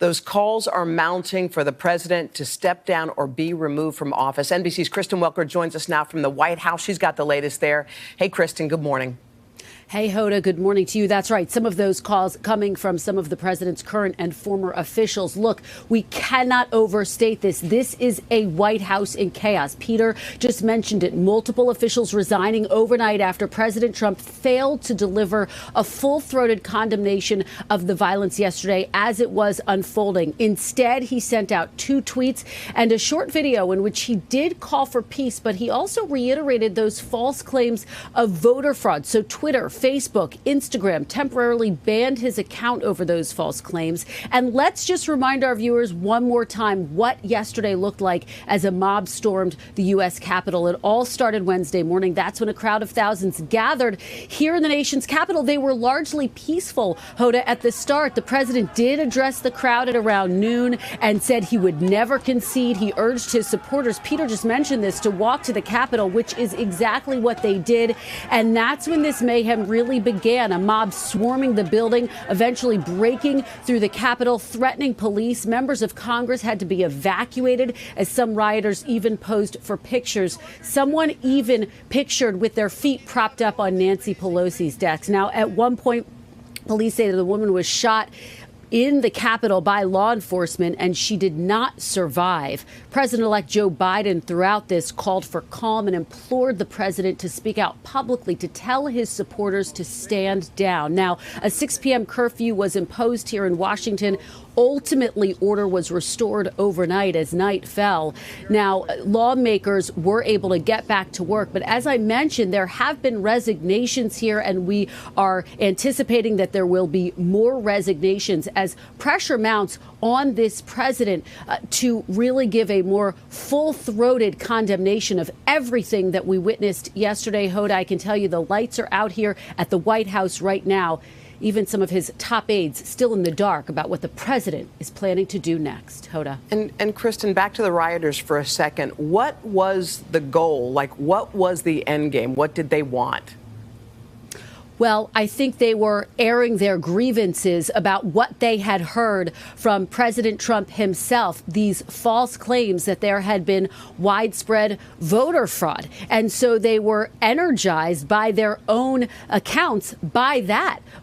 Those calls are mounting for the president to step down or be removed from office. NBC's Kristen Welker joins us now from the White House. She's got the latest there. Hey, Kristen, good morning. Hey, Hoda, good morning to you. That's right. Some of those calls coming from some of the president's current and former officials. Look, we cannot overstate this. This is a White House in chaos. Peter just mentioned it. Multiple officials resigning overnight after President Trump failed to deliver a full-throated condemnation of the violence yesterday as it was unfolding. Instead, he sent out 2 tweets and a short video in which he did call for peace, but he also reiterated those false claims of voter fraud. So Twitter, Facebook, Instagram temporarily banned his account over those false claims. And let's just remind our viewers one more time what yesterday looked like as a mob stormed the U.S. Capitol. It all started Wednesday morning. That's when a crowd of thousands gathered here in the nation's capital. They were largely peaceful, Hoda, at the start. The president did address the crowd at around noon and said he would never concede. He urged his supporters, Peter just mentioned this, to walk to the Capitol, which is exactly what they did. And that's when this mayhem really began. A mob swarming the building, eventually breaking through the Capitol, threatening police. Members of Congress had to be evacuated as some rioters even posed for pictures. Someone even pictured with their feet propped up on Nancy Pelosi's desk. Now, at one point, police say that the woman was shot in the Capitol by law enforcement, and she did not survive. President-elect Joe Biden, throughout this, called for calm and implored the president to speak out publicly, to tell his supporters to stand down. Now, a 6 p.m. curfew was imposed here in Washington. Ultimately, order was restored overnight as night fell. Now, lawmakers were able to get back to work. But as I mentioned, there have been resignations here, and we are anticipating that there will be more resignations as pressure mounts on this president to really give a more full-throated condemnation of everything that we witnessed yesterday. Hoda, I can tell you the lights are out here at the White House right now. Even some of his top aides still in the dark about what the president is planning to do next. Hoda. And Kristen, back to the rioters for a second. What was the goal? Like, what was the end game? What did they want? Well, I think they were airing their grievances about what they had heard from President Trump himself, these false claims that there had been widespread voter fraud. And so they were energized by their own accounts by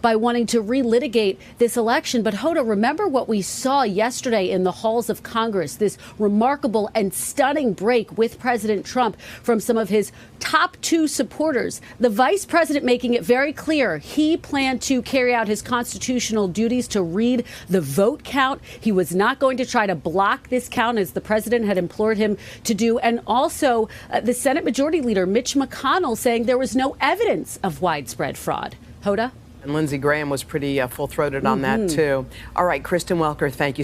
wanting to relitigate this election. But Hoda, remember what we saw yesterday in the halls of Congress, this remarkable and stunning break with President Trump from some of his top 2 supporters. The vice president making it very clear he planned to carry out his constitutional duties to read the vote count. He was not going to try to block this count, as the president had implored him to do. And also the Senate Majority Leader Mitch McConnell saying there was no evidence of widespread fraud. Hoda? And Lindsey Graham was pretty full-throated on that, too. All right, Kristen Welker, thank you.